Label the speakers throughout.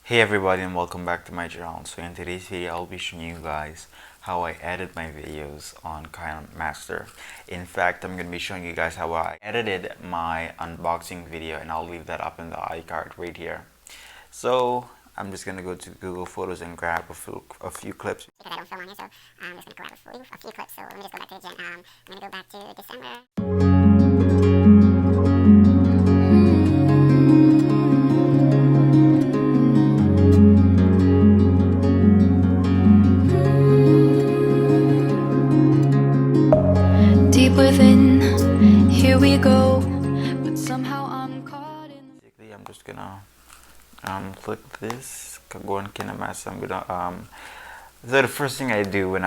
Speaker 1: Hey everybody, and welcome back to my channel. So in today's video I'll be showing you guys how I edit my videos on KineMaster. In fact, I'm going to be showing you guys how I edited my unboxing video, and I'll leave that up in the iCard right here. So I'm just going to go to Google Photos and grab a few clips. Because I don't film on here, so I'm just going to grab a few clips. So let me just go back to the I'm going to go back to December.
Speaker 2: Within, here we go, but somehow I'm caught in.
Speaker 1: Basically, I'm just gonna click this, go on KineMaster. I'm gonna so the first thing I do when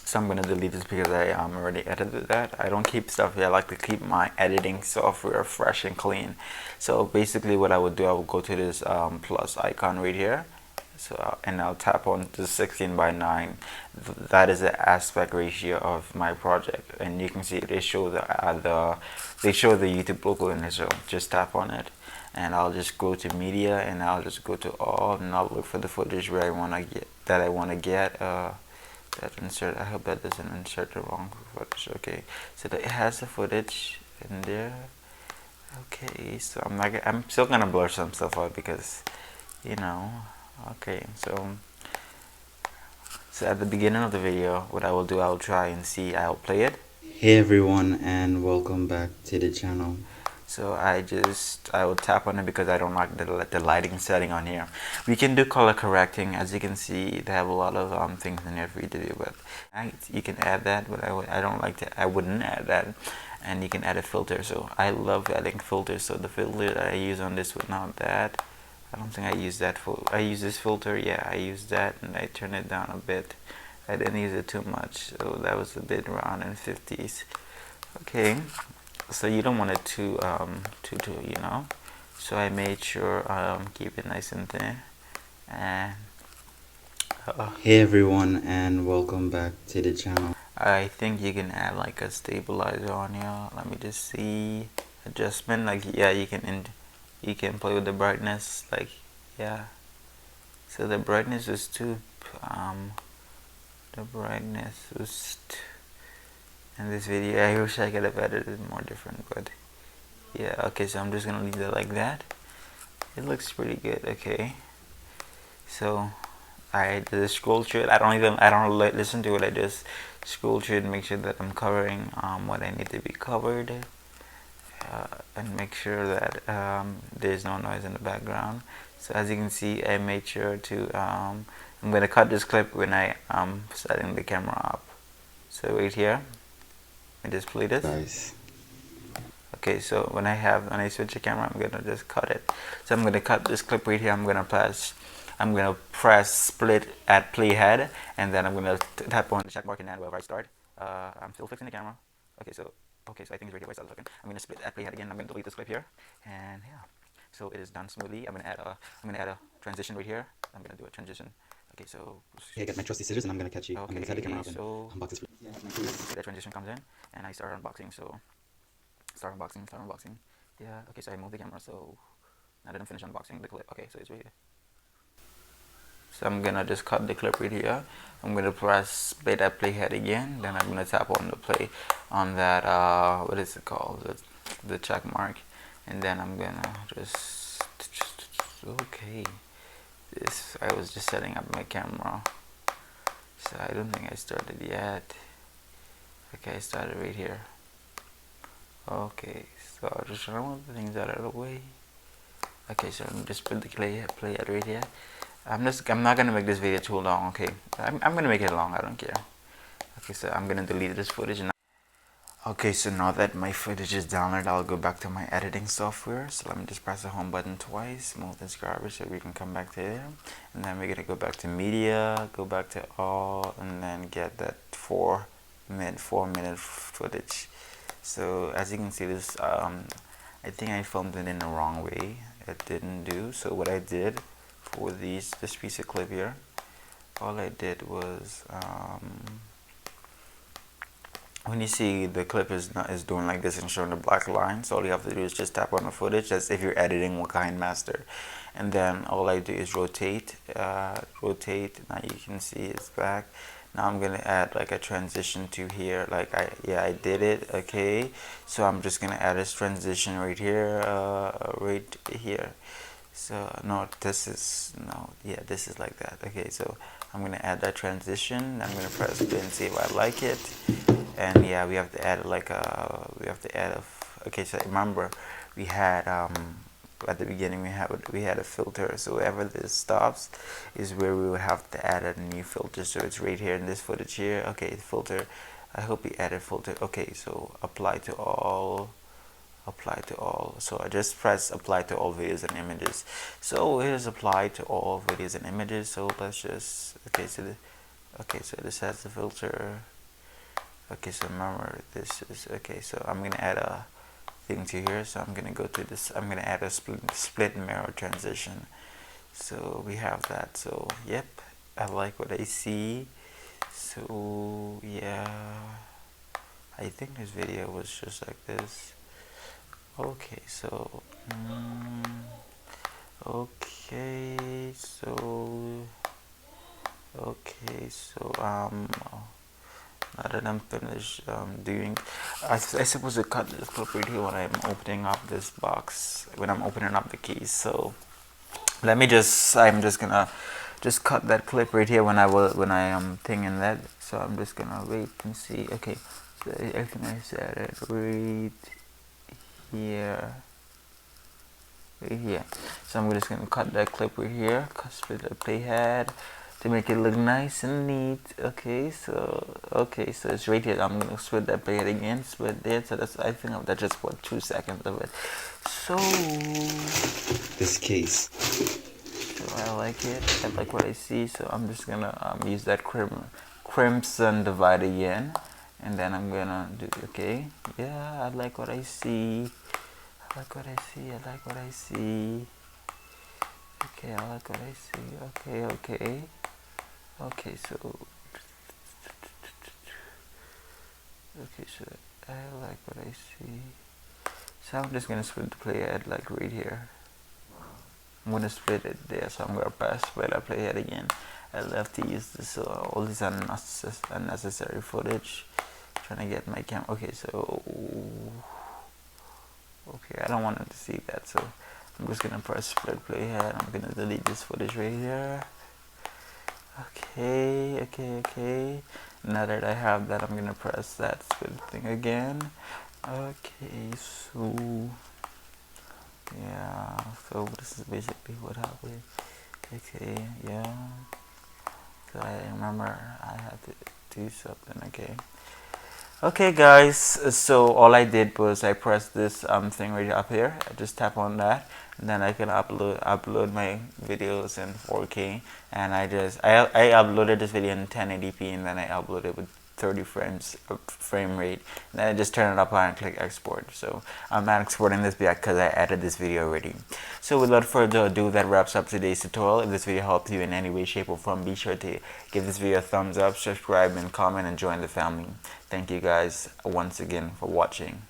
Speaker 1: so I'm gonna delete this because I already edited that. I don't keep stuff here. I like to keep my editing software fresh and clean. So basically, what I would do, I would go to this plus icon right here. So and I'll tap on the 16:9. That is the aspect ratio of my project, and you can see they show the YouTube logo in it. So just tap on it, and I'll just go to media, and I'll just go to all, and I'll look for the footage where I want to get. That insert. I hope that doesn't insert the wrong footage. Okay, so that it has the footage in there. Okay, so I'm still gonna blur some stuff out because, you know. Okay, so at the beginning of the video, what I will do, I'll try and see. I'll play it.
Speaker 3: Hey everyone, and welcome back to the channel.
Speaker 1: So I will tap on it because I don't like the lighting setting on here. We can do color correcting. As you can see, they have a lot of things in here for you to do. But you can add that, but I don't like to. I wouldn't add that. And you can add a filter. So I love adding filters. So the filter that I use on this would not that. I don't think I use that I use this filter. Yeah, I use that, and I turn it down a bit. I didn't use it too much, so that was a bit around in 50s. Okay, so you don't want it too you know. So I made sure keep it nice and thin. And
Speaker 3: hey everyone, and welcome back to the channel.
Speaker 1: I think you can add like a stabilizer on here. Let me just see. Adjustment, like, yeah, you can play with the brightness, like, yeah. So the brightness is too in this video. I wish I could have edited it more different, but yeah. Okay, so I'm just gonna leave it like that. It looks pretty good. Okay, so I just scroll through it. I don't listen to it. I just scroll through it and make sure that I'm covering what I need to be covered. And make sure that there's no noise in the background. So as you can see, I made sure to I'm going to cut this clip when I am setting the camera up. So right here, I just play this.
Speaker 3: Nice.
Speaker 1: Okay, so when I switch the camera, I'm going to just cut it. So I'm going to cut this clip right here. I'm going to press split at playhead, and then I'm going to tap on the check mark, and then wherever I start, I'm still fixing the camera. Okay, so I think it's ready. I'm going to split at playhead again. I'm going to delete this clip here, and yeah, so it is done smoothly. I'm going to add a transition right here. I'm going to do a transition. Okay, so
Speaker 3: Hey, I got my trusty scissors, and I'm gonna catch you.
Speaker 1: okay,
Speaker 3: I'm gonna set the camera up and
Speaker 1: so
Speaker 3: unbox this. Yeah,
Speaker 1: that transition comes in, and I start unboxing. So start unboxing. Yeah. Okay, so I move the camera. So now that I'm finished unboxing the clip, okay, so it's right here. So I'm gonna just cut the clip right here. I'm gonna press play at playhead again. Then I'm gonna tap on the play on that what is it called, the check mark, and then I'm gonna just okay. This I was just setting up my camera, so I don't think I started yet. Okay, I started right here. Okay, so I'll just remove the things out of the way. Okay, so I'm just put the play at right here. I'm not gonna make this video too long. Okay, I'm gonna make it long. I don't care. Okay, so I'm gonna delete this footage now. Okay, so now that my footage is downloaded, I'll go back to my editing software. So let me just press the home button twice, move this garbage so we can come back to there, and then we're gonna go back to media, go back to all, and then get that 4-minute footage. So as you can see, this I think I filmed it in the wrong way. It didn't do. So what I did for this piece of clip here, all I did was when you see the clip is doing like this and showing the black line, so all you have to do is just tap on the footage as if you're editing with KineMaster, and then all I do is rotate. Now you can see it's back. Now I'm gonna add like a transition to here. Like I did it. Okay, so I'm just gonna add this transition right here, right here. So no, this is no, yeah, this is like that. Okay, so I'm gonna add that transition. I'm gonna press play and see if I like it. And yeah, we have to add like okay, so remember we had at the beginning we had a filter, so wherever this stops is where we would have to add a new filter. So it's right here in this footage here. Okay, filter, I hope we added filter. Okay, so apply to all. So I just press apply to all videos and images. So here's apply to all videos and images. So let's just so this has the filter. Okay, so remember this is okay, so I'm gonna add a thing to here. So I'm gonna go to this, I'm gonna add a split mirror transition. So we have that. So yep, I like what I see. So yeah, I think this video was just like this. Okay, so okay, so now that I'm finished doing, I suppose to cut this clip right here when I'm opening up this box, when I'm opening up the keys. So I'm just gonna cut that clip right here when I am thinking that. So I'm just gonna wait and see. Okay, so I think I said it right here. Right here. So I'm just gonna cut that clip right here, split the playhead to make it look nice and neat. Okay, so it's right here. I'm gonna split that playhead again, split there. So I think that's just what 2 seconds of it. So
Speaker 3: This case.
Speaker 1: so I like it. I like what I see. So I'm just gonna use that crimson divide again, and then I'm gonna do okay. Yeah, I like what I see. I like what I see. Okay, I like what I see. Okay, so I like what I see. So I'm just gonna split the playhead like right here. I'm gonna split it there, so I'm gonna press split the playhead again. I love to use this all this unnecessary footage. Trying to get my camera. Okay, so I don't want them to see that, so I'm just gonna press split playhead. I'm gonna delete this footage right here. Okay. Now that I have that, I'm gonna press that split thing again. Okay, so yeah, so this is basically what happened. Okay, yeah. So I remember I had to do something. Okay guys, so all I did was I pressed this thing right up here. I just tap on that, and then I can upload my videos in 4K. And I uploaded this video in 1080p, and then I uploaded with 30 frames frame rate, and then I just turn it up and click export. So I'm not exporting this because I added this video already. So without further ado, that wraps up today's tutorial. If this video helped you in any way, shape or form, be sure to give this video a thumbs up, subscribe and comment, and join the family. Thank you guys once again for watching.